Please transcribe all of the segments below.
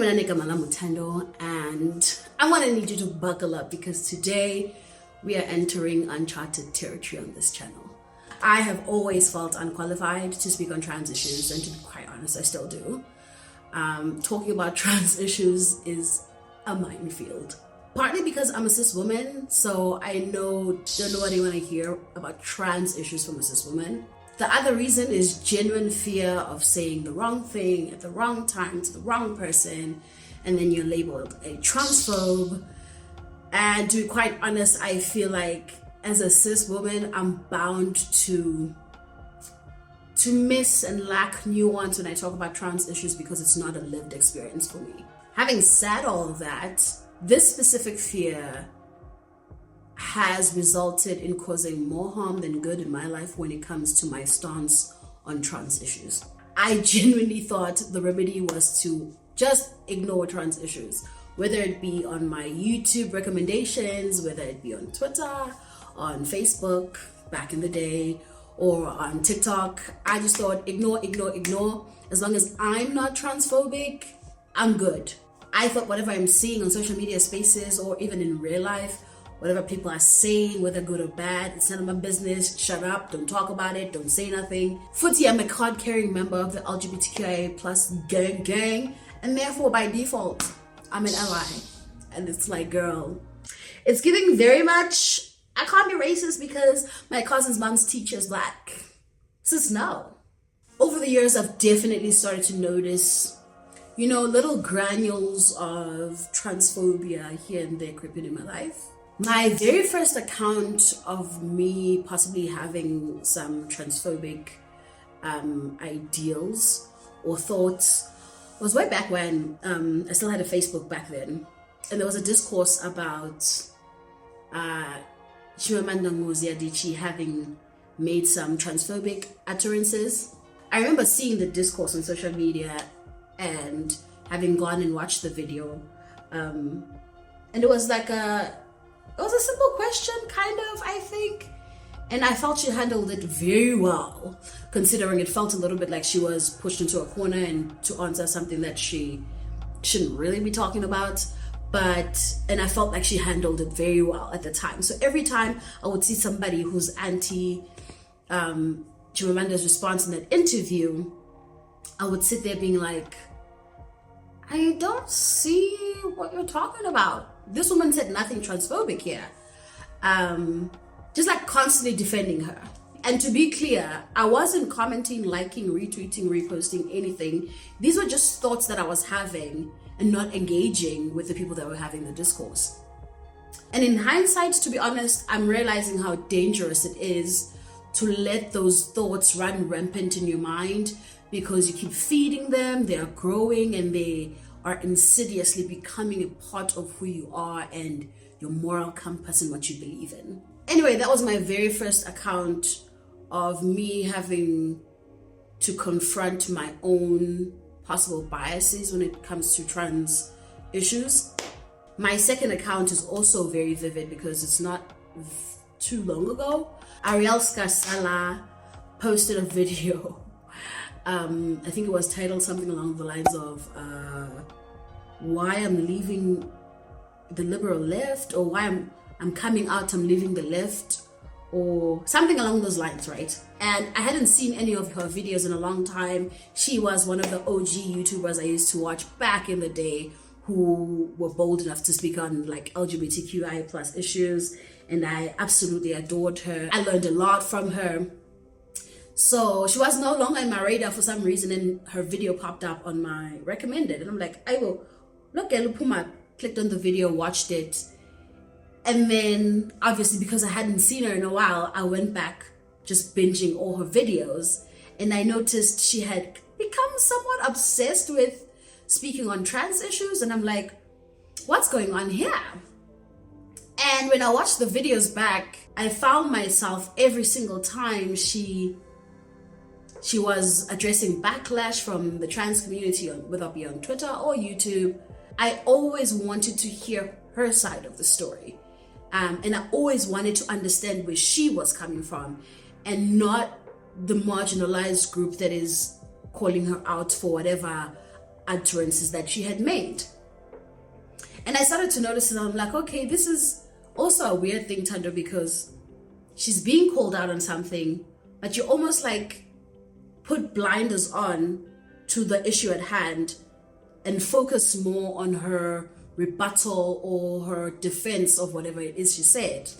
Thando, and I want to need you to buckle up because today we are entering uncharted territory on this channel. I have always felt unqualified to speak on trans issues, and to be quite honest, I still do. Talking about trans issues is a minefield. Partly because I'm a cis woman, so I don't nobody want to hear about trans issues from a cis woman. The other reason is genuine fear of saying the wrong thing at the wrong time to the wrong person, and then you're labeled a transphobe. And to be quite honest, I feel like as a cis woman, I'm bound to miss and lack nuance when I talk about trans issues because it's not a lived experience for me. Having said all of that, this specific fear has resulted in causing more harm than good in my life when it comes to my stance on trans issues. I genuinely thought the remedy was to just ignore trans issues, whether it be on my YouTube recommendations, whether it be on Twitter, on Facebook back in the day, or on TikTok. I just thought ignore. As long as I'm not transphobic, I'm good. I thought whatever I'm seeing on social media spaces or even in real life, whatever people are saying, whether good or bad, it's none of my business. Shut up, don't talk about it, don't say nothing. Footy, I'm a card-carrying member of the LGBTQIA plus gang, and therefore by default, I'm an ally. And it's like, girl, it's giving very much, I can't be racist because my cousin's mom's teacher is black. Sis, no. Over the years, I've definitely started to notice, little granules of transphobia here and there creeping in my life. My very first account of me possibly having some transphobic ideals or thoughts was way back when I still had a Facebook back then. And there was a discourse about Nqo Sage Yeni having made some transphobic utterances. I remember seeing the discourse on social media and having gone and watched the video. And it was like a simple question, kind of, I think. And I felt she handled it very well, considering it felt a little bit like she was pushed into a corner and to answer something that she shouldn't really be talking about. And I felt like she handled it very well at the time. So every time I would see somebody who's anti Chimamanda's response in that interview, I would sit there being like, I don't see what you're talking about. This woman said nothing transphobic here. Just like constantly defending her. And to be clear, I wasn't commenting, liking, retweeting, reposting, anything. These were just thoughts that I was having and not engaging with the people that were having the discourse. And in hindsight, to be honest, I'm realizing how dangerous it is to let those thoughts run rampant in your mind, because you keep feeding them, they are growing, and they are insidiously becoming a part of who you are and your moral compass and what you believe in. Anyway, that was my very first account of me having to confront my own possible biases when it comes to trans issues. My second account is also very vivid because it's not too long ago. Ariel posted a video. I think it was titled something along the lines of why I'm leaving the liberal left, or why I'm coming out, I'm leaving the left, or something along those lines, right? And I hadn't seen any of her videos in a long time. She was one of the OG YouTubers I used to watch back in the day who were bold enough to speak on like LGBTQI plus issues, and I absolutely adored her. I learned a lot from her. So she was no longer in my radar for some reason, and her video popped up on my recommended, and I'm like, I will look at Lupuma, clicked on the video, watched it. And then obviously because I hadn't seen her in a while, I went back just binging all her videos, and I noticed she had become somewhat obsessed with speaking on trans issues, and I'm like, what's going on here? And when I watched the videos back, I found myself every single time she was addressing backlash from the trans community, whether it be on Twitter or YouTube, I always wanted to hear her side of the story. And I always wanted to understand where she was coming from, and not the marginalized group that is calling her out for whatever utterances that she had made. And I started to notice, and I'm like, okay, this is also a weird thing, Thando, because she's being called out on something, but you almost like put blinders on to the issue at hand and focus more on her rebuttal or her defense of whatever it is she said.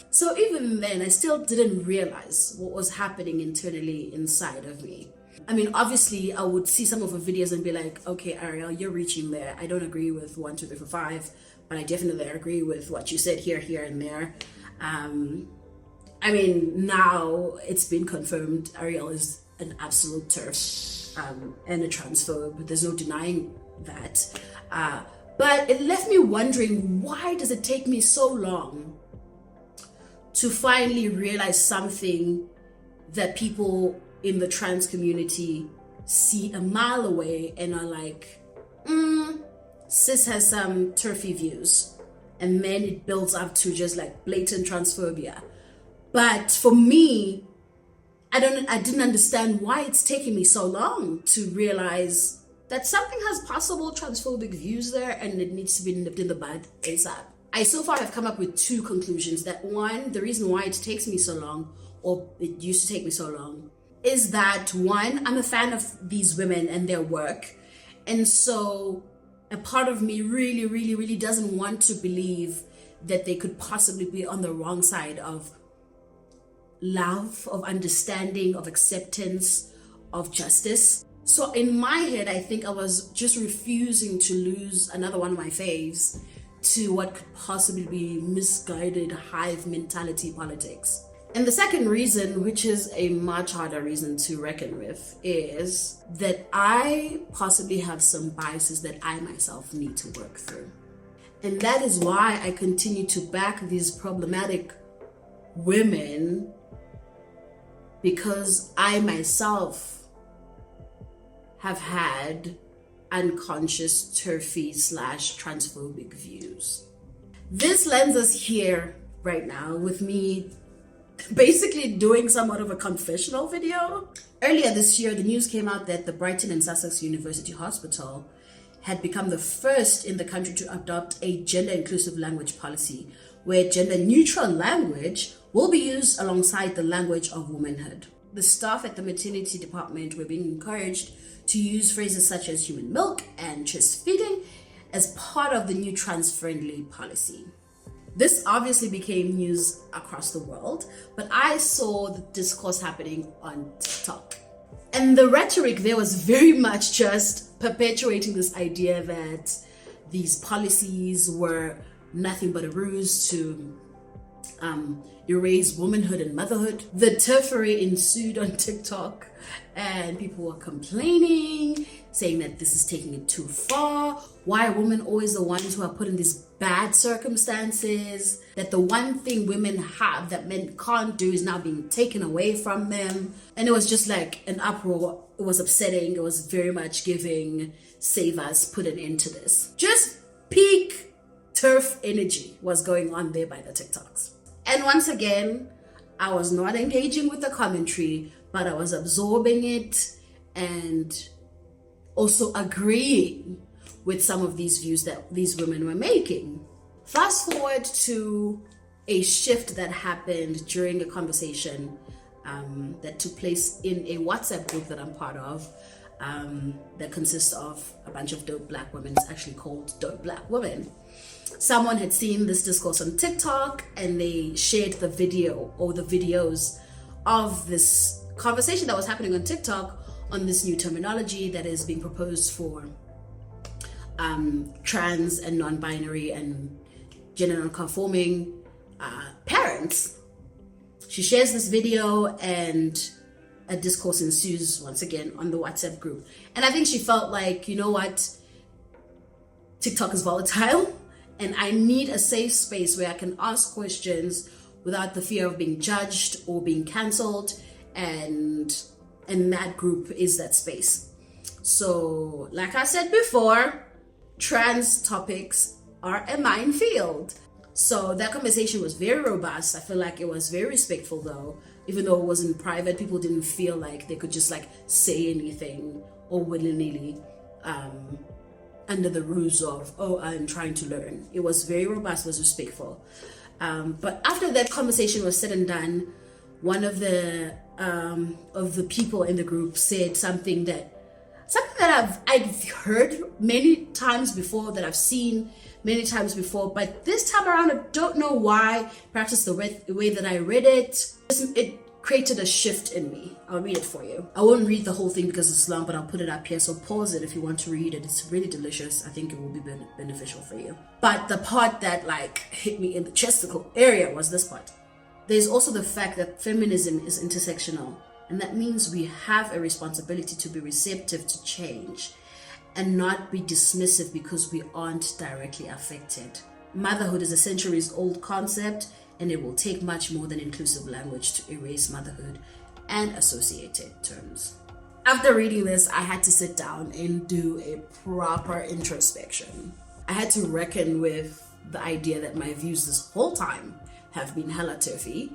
So even then, I still didn't realize what was happening internally inside of me. I mean, obviously, I would see some of her videos and be like, okay, Ariel, you're reaching there. I don't agree with 1, 2, 3, 4, 5, but I definitely agree with what you said here, here, and there. I mean, now it's been confirmed Ariel is an absolute TERF and a transphobe. There's no denying that. But it left me wondering, why does it take me so long to finally realize something that people in the trans community see a mile away and are like, cis has some turfy views, and then it builds up to just like blatant transphobia. But for me, I didn't understand why it's taking me so long to realize that something has possible transphobic views there and it needs to be nipped in the bud ASAP. I so far have come up with 2 conclusions. That one, the reason why it takes me so long, or it used to take me so long, is that one, I'm a fan of these women and their work. And so a part of me really, really, really doesn't want to believe that they could possibly be on the wrong side of love, of understanding, of acceptance, of justice. So in my head, I think I was just refusing to lose another one of my faves to what could possibly be misguided hive mentality politics. And the second reason, which is a much harder reason to reckon with, is that I possibly have some biases that I myself need to work through. And that is why I continue to back these problematic women, because I myself have had unconscious turfy / transphobic views. This lands us here right now with me basically doing somewhat of a confessional video. Earlier this year, the news came out that the Brighton and Sussex University Hospital had become the first in the country to adopt a gender-inclusive language policy, where gender-neutral language will be used alongside the language of womanhood. The staff at the maternity department were being encouraged to use phrases such as human milk and chestfeeding as part of the new trans-friendly policy. This obviously became news across the world, but I saw the discourse happening on TikTok. And the rhetoric there was very much just perpetuating this idea that these policies were nothing but a ruse to erase womanhood and motherhood. The turfery ensued on TikTok, and people were complaining, saying that this is taking it too far. Why are women always the ones who are put in these bad circumstances? That the one thing women have that men can't do is now being taken away from them. And it was just like an uproar. It was upsetting. It was very much giving, save us, put an end to this. Just peak turf energy was going on there by the TikToks. And once again, I was not engaging with the commentary, but I was absorbing it and also agreeing with some of these views that these women were making. Fast forward to a shift that happened during a conversation that took place in a WhatsApp group that I'm part of, that consists of a bunch of dope black women. It's actually called Dope Black Women. Someone had seen this discourse on TikTok and they shared the video or the videos of this conversation that was happening on TikTok on this new terminology that is being proposed for trans and non-binary and gender-nonconforming parents. She shares this video and a discourse ensues once again on the WhatsApp group. And I think she felt like, you know what, TikTok is volatile and I need a safe space where I can ask questions without the fear of being judged or being cancelled, and that group is that space. So like I said before, trans topics are a minefield. So that conversation was very robust. I feel like it was very respectful though. Even though it wasn't private, people didn't feel like they could just like say anything or willy-nilly under the ruse of, oh, I'm trying to learn. It was very robust, was respectful. But after that conversation was said and done, one of the people in the group said something that I've heard many times before, that I've seen many times before, but this time around I don't know why. Perhaps it's the way that I read it. It created a shift in me. I'll read it for you. I won't read the whole thing because it's long, but I'll put it up here, so pause it if you want to read it. It's really delicious. I think it will be beneficial for you. But the part that like hit me in the chesticle area was this part. There's also the fact that feminism is intersectional, and that means we have a responsibility to be receptive to change and not be dismissive because we aren't directly affected. Motherhood is a centuries-old concept, and it will take much more than inclusive language to erase motherhood and associated terms. After reading this, I had to sit down and do a proper introspection. I had to reckon with the idea that my views this whole time have been hella turfy,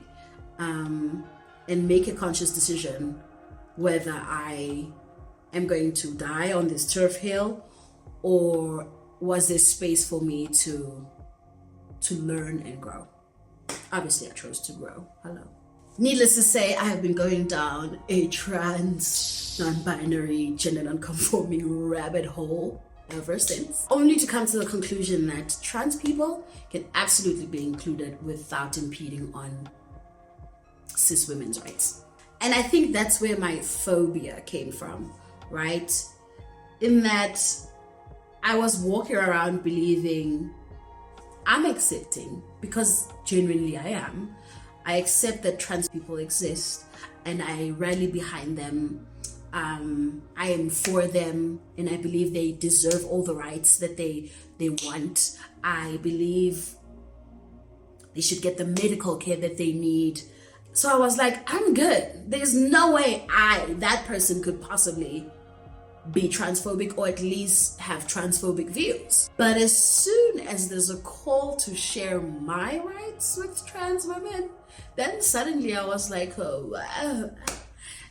and make a conscious decision whether I am going to die on this turf hill, or was there space for me to learn and grow. Obviously I chose to grow. Hello. Needless to say, I have been going down a trans, non-binary, gender non-conforming rabbit hole ever since, only to come to the conclusion that trans people can absolutely be included without impeding on cis women's rights. And I think that's where my phobia came from, right? In that I was walking around believing I'm accepting, because genuinely I am. I accept that trans people exist and I rally behind them. I am for them, and I believe they deserve all the rights that they want. I believe they should get the medical care that they need. So I was like, I'm good. There's no way that person could possibly be transphobic, or at least have transphobic views. But as soon as there's a call to share my rights with trans women, then suddenly I was like, oh, wow,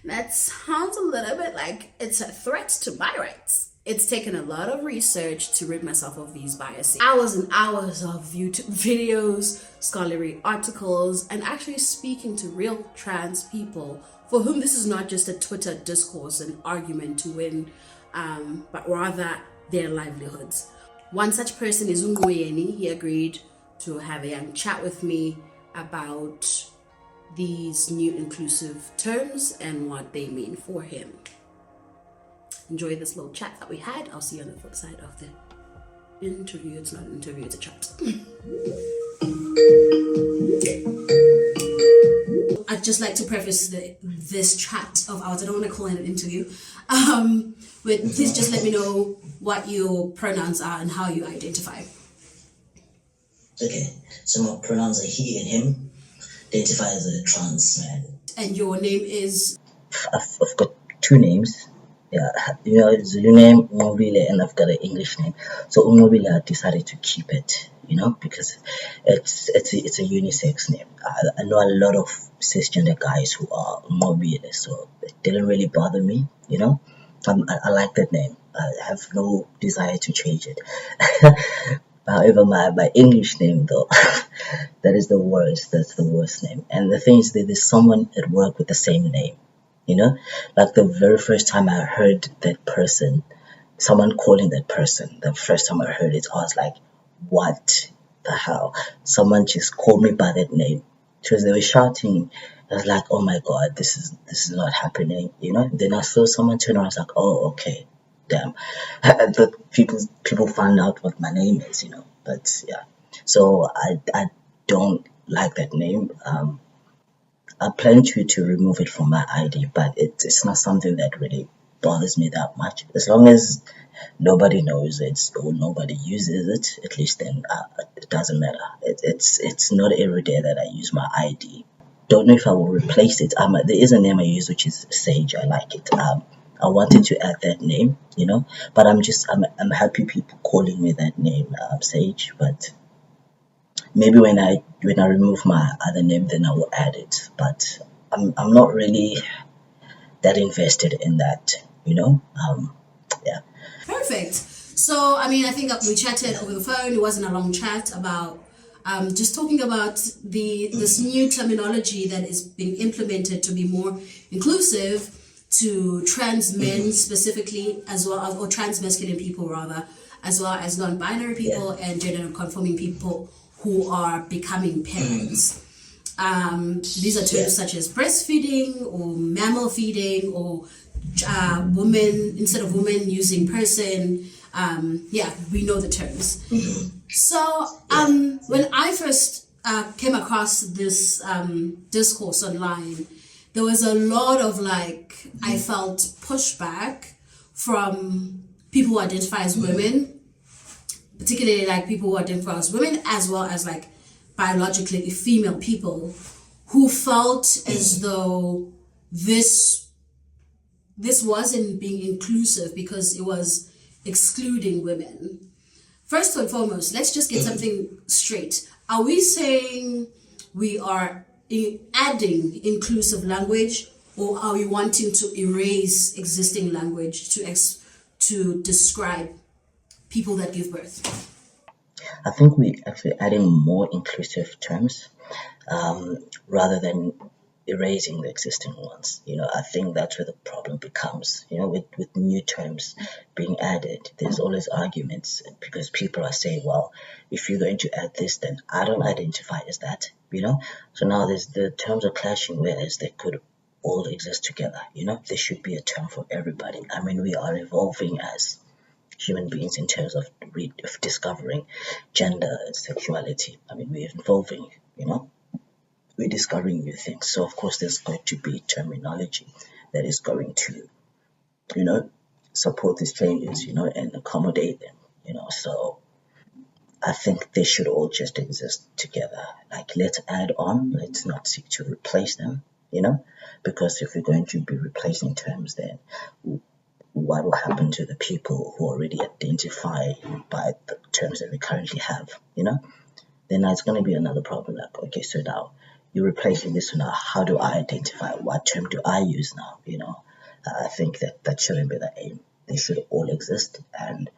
that sounds a little bit like it's a threat to my rights. It's taken a lot of research to rid myself of these biases. Hours and hours of YouTube videos, scholarly articles, and actually speaking to real trans people for whom this is not just a Twitter discourse and argument to win, but rather their livelihoods. One such person is Nqo Yeni. He agreed to have a young chat with me about these new inclusive terms and what they mean for him. Enjoy this little chat that we had. I'll see you on the flip side of the interview. It's not an interview, it's a chat. I'd just like to preface this chat of ours, I don't want to call it an interview, but please just let me know what your pronouns are and how you identify. Okay, so my pronouns are he and him. Identify as a trans man. And your name is? I've got two names. Yeah, you know, it's your name, Umobile, and I've got an English name. So Umobile, I decided to keep it, you know, because it's a unisex name. I know a lot of cisgender guys who are Umobile, so it didn't really bother me, you know. I like that name. I have no desire to change it. However, my English name, though, that is the worst. That's the worst name. And the thing is that there's someone at work with the same name, you know? Like the very first time I heard that person, someone calling that person, the first time I heard it, I was like, what the hell? Someone just called me by that name. Because they were shouting. I was like, oh my God, this is not happening, you know? Then I saw someone turn around, I was like, oh, okay. Damn. But people find out what my name is, you know. But yeah, so I don't like that name. I plan to remove it from my ID, but it's not something that really bothers me that much. As long as nobody knows it or nobody uses it, at least then it doesn't matter. It's not every day that I use my ID. Don't know if I will replace it. There is a name I use which is Sage. I like it. I wanted to add that name, you know, but I'm happy people calling me that name, Sage. But maybe when I remove my other name, then I will add it. But I'm not really that invested in that, you know. Yeah. Perfect. So, I mean, I think we chatted over the phone. It wasn't a long chat about just talking about this new terminology that is being implemented to be more inclusive to trans men specifically, as well as, or trans masculine people rather, as well as non-binary people and gender-nonconforming people who are becoming parents. These are terms such as breastfeeding or mammal feeding or woman instead of woman using person. We know the terms. So when I first came across this discourse online, there was a lot of I felt pushback from people who identify as women, particularly people who identify as women, as well as biologically female people, who felt as though this wasn't being inclusive because it was excluding women. First and foremost, let's just get something straight. Are we saying we are adding inclusive language, or are we wanting to erase existing language to describe people that give birth? I think we're actually adding more inclusive terms rather than erasing the existing ones. I think that's where the problem becomes. With new terms being added, there's always arguments because people are saying, well, if you're going to add this, then I don't identify as that. So now the terms are clashing, whereas they could all exist together. There should be a term for everybody. I mean, we are evolving as human beings in terms of discovering gender and sexuality. I mean, we're evolving, we're discovering new things. So of course there's going to be terminology that is going to, support these changes, and accommodate them, So I think they should all just exist together. Let's add on, let's not seek to replace them, because if we're going to be replacing terms, then what will happen to the people who already identify by the terms that we currently have, Then it's going to be another problem. Okay, so now you're replacing this, so now how do I identify? What term do I use now? I think that shouldn't be the aim. They should all exist, and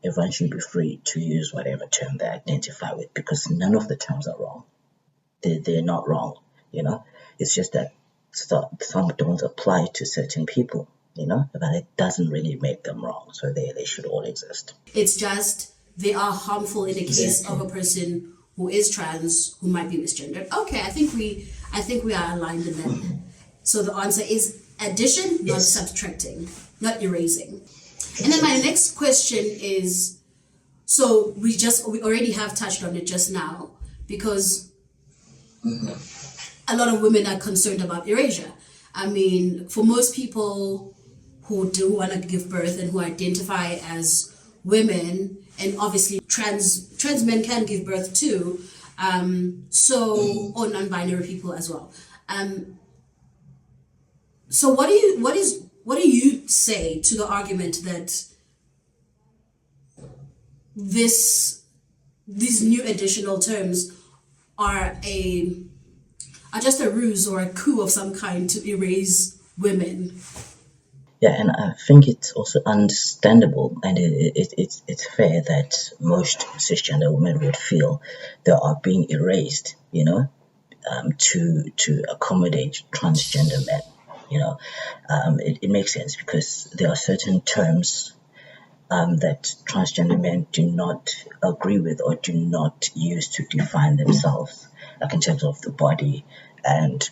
everyone should be free to use whatever term they identify with, because none of the terms are wrong. They're not wrong, It's just that some don't apply to certain people, but it doesn't really make them wrong. So they should all exist. It's just they are harmful in the case of a person who is trans, who might be misgendered. Okay, I think we are aligned in that. So the answer is addition, not subtracting, not erasing. And then my next question is, so we already have touched on it just now, because a lot of women are concerned about erasure. I mean, for most people who do want to give birth and who identify as women, and obviously trans men can give birth too, or non-binary people as well. So what do you say to the argument that these new additional terms are just a ruse or a coup of some kind to erase women? Yeah, and I think it's also understandable, and it's fair that most cisgender women would feel they are being erased, to accommodate transgender men. It makes sense because there are certain terms that transgender men do not agree with or do not use to define themselves, in terms of the body and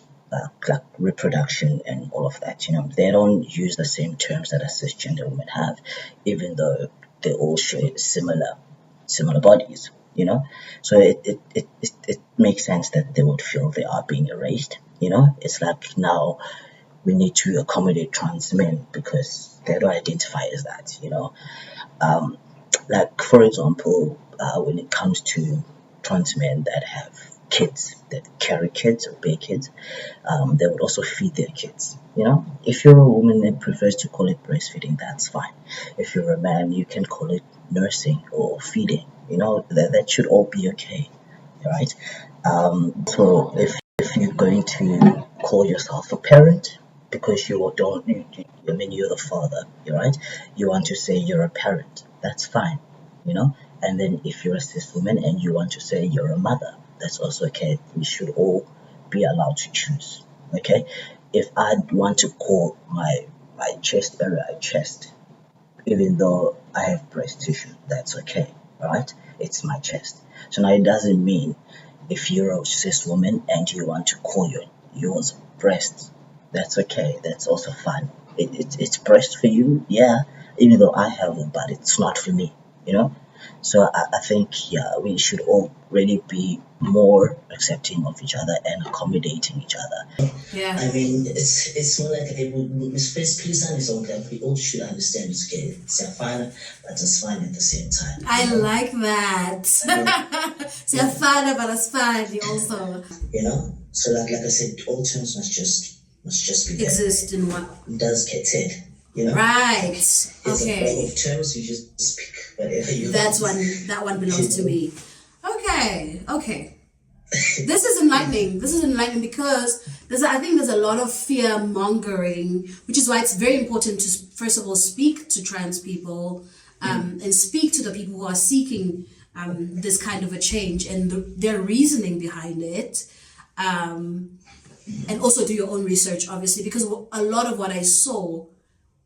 reproduction and all of that. They don't use the same terms that a cisgender women have, even though they all share similar bodies. So it makes sense that they would feel they are being erased. It's like now we need to accommodate trans men because they don't identify as that. For example, when it comes to trans men that have kids, that carry kids or bear kids, they would also feed their kids. If you're a woman that prefers to call it breastfeeding, that's fine. If you're a man, you can call it nursing or feeding. That should all be okay, right? So if you're going to call yourself a parent, because you don't, I mean, you're the father, right? You want to say you're a parent, that's fine, you know. And then if you're a cis woman and you want to say you're a mother, that's also okay. We should all be allowed to choose, okay? If I want to call my chest area a chest, even though I have breast tissue, that's okay, right? It's my chest. So now it doesn't mean if you're a cis woman and you want to call yours breast, that's okay. That's also fine. It's breast for you, yeah. Even though I have it, but it's not for me, you know. So I think, yeah, we should all really be more accepting of each other and accommodating each other. Yeah. I mean, it's more like please understand that we all should understand it's okay. It's fine, but it's fine at the same time. I like that. So you're fine, but it's fine. You also, You know, so like I said, all terms must just be there. exist in what? Does get said, you know. Right. It's Okay. a bag of terms. You just speak whatever you. That one belongs to me. Okay. This is enlightening. Because I think there's a lot of fear mongering, which is why it's very important to first of all speak to trans people, and speak to the people who are seeking this kind of a change and their reasoning behind it, and also do your own research, obviously, because a lot of what I saw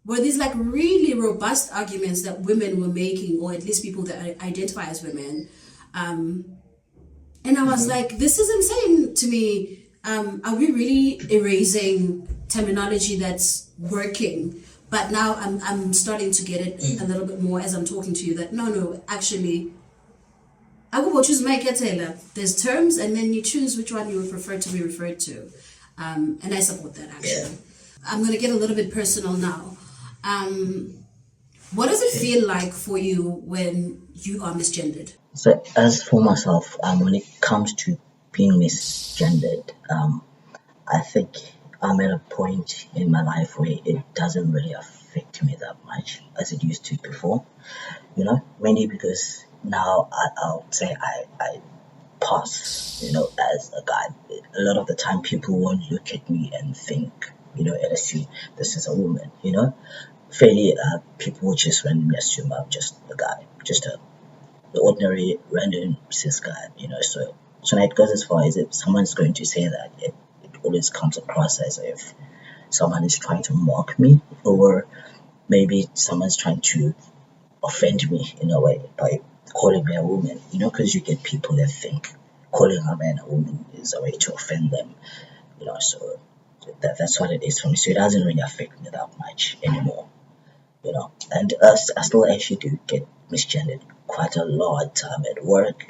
were these like really robust arguments that women were making, or at least people that identify as women. And I was like, this is insane to me. Are we really erasing terminology that's working? But now I'm starting to get it a little bit more as I'm talking to you, that no, actually, I will choose my Taylor. There's terms, and then you choose which one you would prefer to be referred to. And I support that, actually. Yeah. I'm going to get a little bit personal now. What does it feel like for you when you are misgendered? So as for myself, when it comes to being misgendered, I think I'm at a point in my life where it doesn't really affect me that much as it used to before, you know, mainly because now I would say I pass, you know, as a guy. A lot of the time people won't look at me and think, you know, and assume this is a woman, you know. Fairly, people will just randomly assume I'm just a guy, just the ordinary random cis guy, you know. So now it goes as far as if someone's going to say that, it always comes across as if someone is trying to mock me, or maybe someone's trying to offend me in a way by calling me a woman, you know, because you get people that think calling a man a woman is a way to offend them, you know. So that's what it is for me. So it doesn't really affect me that much anymore, you know. And I still actually do get misgendered quite a lot at work,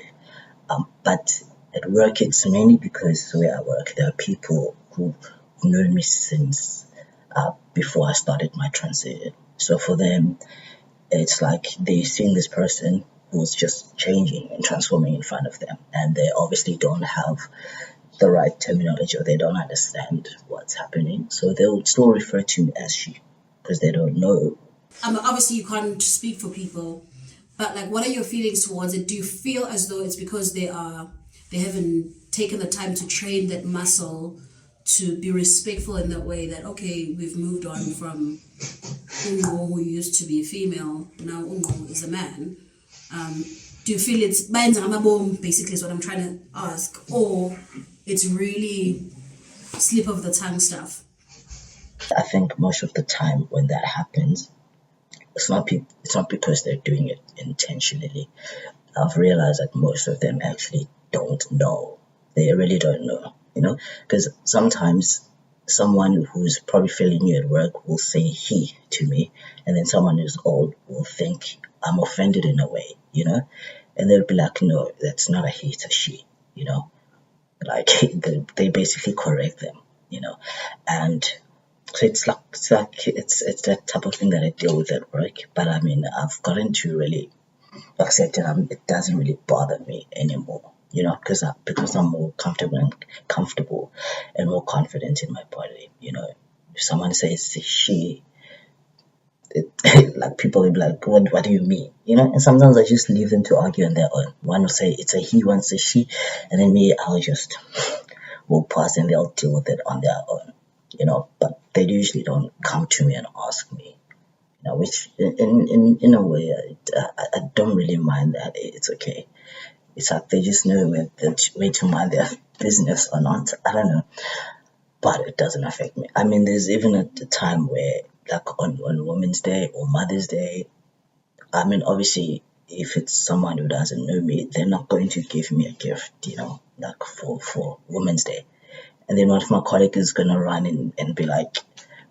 but at work it's mainly because where I work there are people who've known me since before I started my transition. So for them, it's like they're seeing this person who's just changing and transforming in front of them, and they obviously don't have the right terminology, or they don't understand what's happening, so they'll still refer to me as she, because they don't know. Obviously you can't speak for people, but like, what are your feelings towards it? Do you feel as though it's because they haven't taken the time to train that muscle to be respectful in that way, that okay, we've moved on from Nqo, who used to be a female, now Nqo is a man? Do you feel it's basically is what I'm trying to ask, or it's really slip of the tongue stuff? I think most of the time when that happens, it's not because they're doing it intentionally. I've realized that most of them actually don't know. They really don't know, you know, because sometimes someone who's probably fairly new at work will say he to me, and then someone who's old will think I'm offended in a way, you know, and they'll be like, no, that's not a he, it's a she, you know, like they basically correct them, you know. And so it's that type of thing that I deal with at work. But I mean, I've gotten to really accept it. It doesn't really bother me anymore, you know, because I'm more comfortable and more confident in my body, you know. If someone says she, like people will be like, what do you mean, you know? And sometimes I just leave them to argue on their own. One will say it's a he, one says she, and then me, I'll just walk past and they'll deal with it on their own, but they usually don't come to me and ask me, which in a way, I don't really mind that. It's okay. It's like they just know where to mind their business or not. I don't know, but it doesn't affect me. I mean, there's even a time where, like on Women's Day or Mother's Day, I mean, obviously, if it's someone who doesn't know me, they're not going to give me a gift, like for Women's Day. And then one of my colleagues is gonna run in and be like,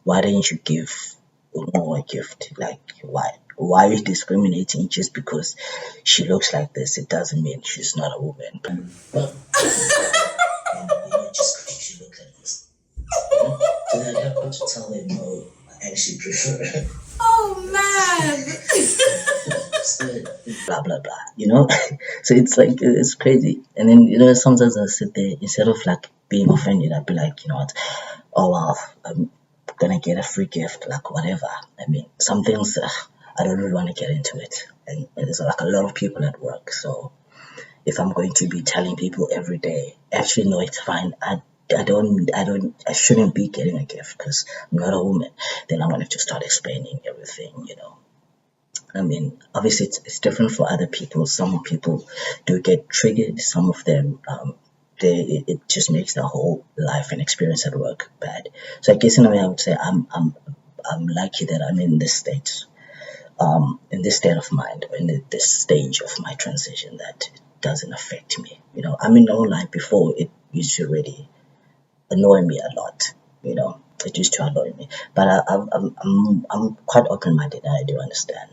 "Why didn't you give Nqo a gift? Like, why? Why are you discriminating just because she looks like this? It doesn't mean she's not a woman." But just because she looks like this, so that I have to tell them, no, I actually prefer. Oh man. Blah blah blah. So it's like, it's crazy. And then sometimes I sit there, instead of like being offended, I'd be like, what, oh wow, I'm gonna get a free gift, like whatever. I mean, some things, I don't really want to get into it, and there's like a lot of people at work. So if I'm going to be telling people every day, actually no, it's fine, I shouldn't be getting a gift because I'm not a woman, then I'm gonna have to start explaining everything. I mean, obviously it's different for other people. Some people do get triggered. Some of them, it just makes their whole life and experience at work bad. So I guess in a way I would say I'm lucky that I'm in this state, in this state of mind, or in this stage of my transition, that it doesn't affect me. I mean, no, like before, it used to really annoy me a lot. It used to annoy me, but I'm quite open-minded, and I do understand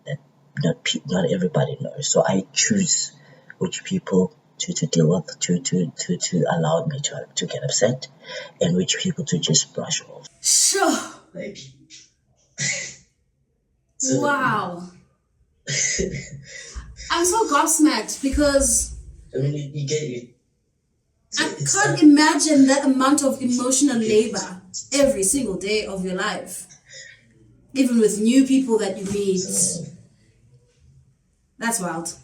that not everybody knows. So I choose which people to deal with, to allow me to get upset, and which people to just brush off. Sure. Like, Wow. I'm so gobsmacked because I mean, you get it. I can't imagine that amount of emotional labor every single day of your life, even with new people that you meet. That's wild.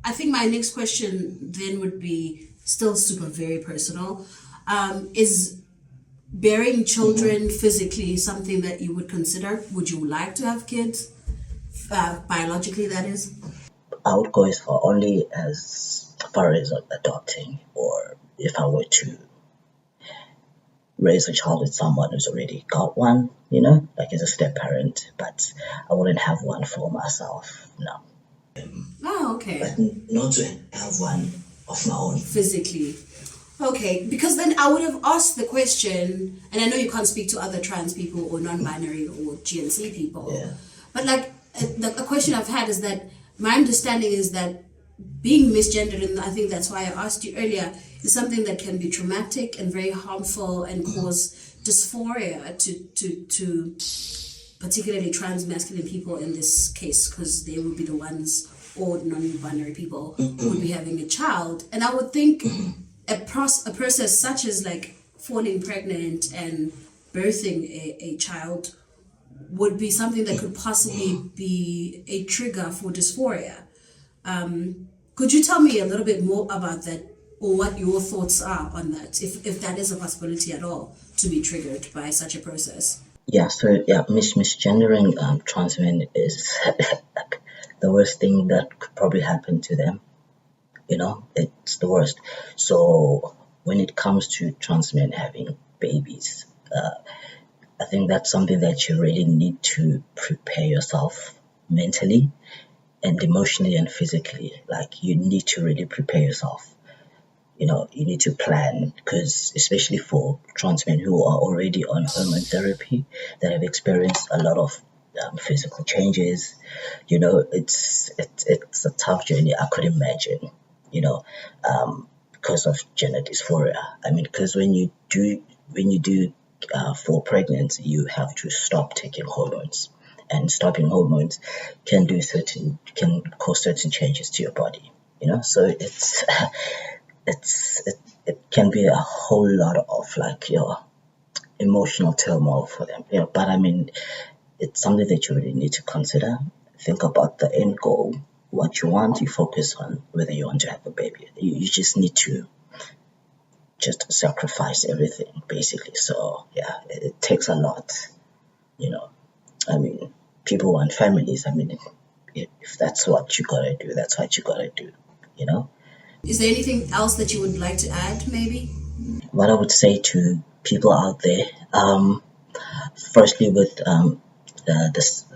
I think my next question then would be still super very personal. Is bearing children physically something that you would consider? Would you like to have kids? Biologically, that is? I would go as far as adopting, or if I were to raise a child with someone who's already got one, like as a step parent, but I wouldn't have one for myself, no. Oh, okay. But not to have one of my own. Physically. Okay, because then I would have asked the question, and I know you can't speak to other trans people or non-binary or GNC people, but like a question I've had is that my understanding is that being misgendered, and I think that's why I asked you earlier, is something that can be traumatic and very harmful and cause dysphoria to particularly trans masculine people in this case, because they would be the ones, or non-binary people, who would be having a child. And I would think a process such as like falling pregnant and birthing a child would be something that could possibly be a trigger for dysphoria. Could you tell me a little bit more about that, or what your thoughts are on that, if that is a possibility at all, to be triggered by such a process? Yeah, so misgendering trans men is the worst thing that could probably happen to them. It's the worst. So when it comes to trans men having babies, I think that's something that you really need to prepare yourself mentally and emotionally and physically. Like, you need to really prepare yourself. You need to plan, because especially for trans men who are already on hormone therapy, that have experienced a lot of physical changes, it's a tough journey. I could imagine, because of gender dysphoria. I mean, because when you do fall pregnant, you have to stop taking hormones, and stopping hormones can cause certain changes to your body. So it can be a whole lot of like your emotional turmoil for them. But I mean, it's something that you really need to consider. Think about the end goal, what you want. You focus on whether you want to have a baby. You just need to just sacrifice everything basically. So yeah, it takes a lot, you know. I mean, people want families. I mean, if that's what you gotta do, that's what you gotta do, you know. Is there anything else that you would like to add, maybe? What I would say to people out there, firstly, with the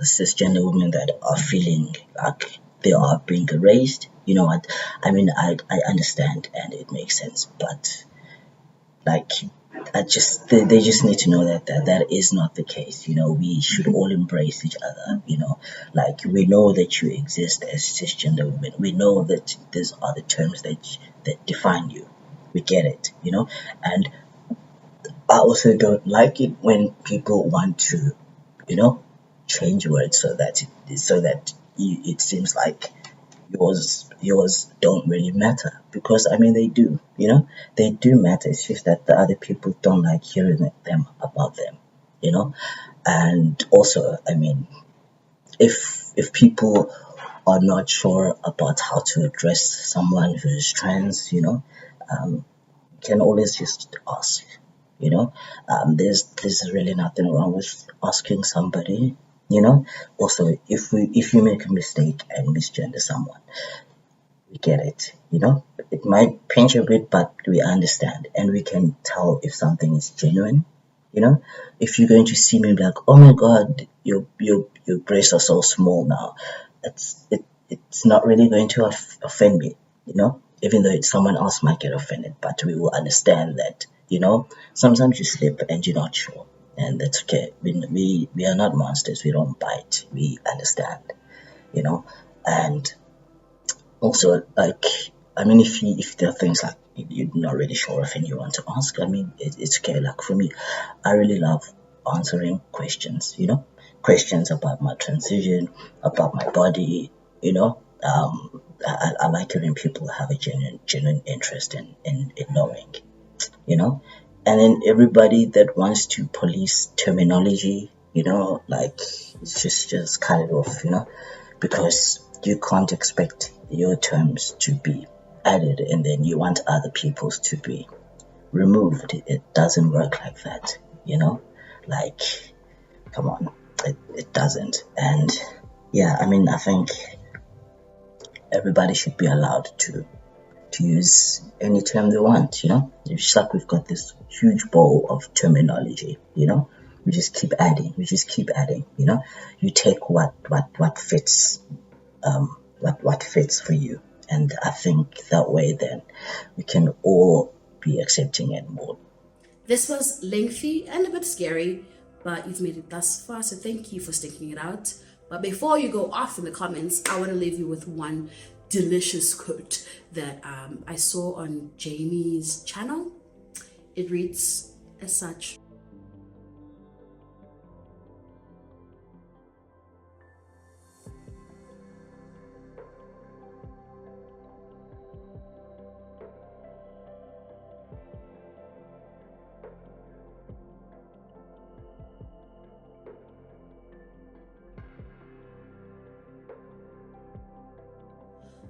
cisgender women that are feeling like they are being erased, you know what? I mean, I understand and it makes sense, but like they just need to know that is not the case. You know, we should all embrace each other. You know, like we know that you exist as cisgender women. We know that these are the terms that define you. We get it. You know, and I also don't like it when people want to, you know, change words so that it seems like yours don't really matter, because I mean they do, you know, they do matter. It's just that the other people don't like hearing them about them, you know. And also, I mean, if people are not sure about how to address someone who's trans, you know, you can always just ask, you know. There's really nothing wrong with asking somebody, you know. Also, if you make a mistake and misgender someone, we get it, you know. It might pinch a bit, but we understand and we can tell if something is genuine, you know. If you're going to see me like, oh my god, your breasts are so small now, it's not really going to offend me, you know. Even though someone else might get offended, but we will understand that, you know, sometimes you slip and you're not sure, and that's okay. We are not monsters, we don't bite, we understand, you know. And also, like, I mean, if there are things like you're not really sure of and you want to ask, I mean, it's okay. Like for me, I really love answering questions, you know, questions about my transition, about my body, you know. I like it when people have a genuine interest in knowing, you know. And then everybody that wants to police terminology, you know, like, it's just cut it off, you know, because you can't expect your terms to be added and then you want other people's to be removed. It doesn't work like that, you know. Like, come on, it doesn't. And yeah, I mean, I think everybody should be allowed to use any term they want, you know. It's just like we've got this huge bowl of terminology, you know. We just keep adding, you know. You take what fits, what fits for you, and I think that way then we can all be accepting and more. This was lengthy and a bit scary, but you've made it thus far, so thank you for sticking it out. But before you go off in the comments, I want to leave you with one delicious quote that I saw on Jamie's channel. It reads as such: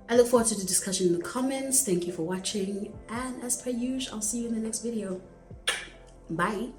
I look forward to the discussion in the comments. Thank you for watching, and as per usual, I'll see you in the next video. Bye.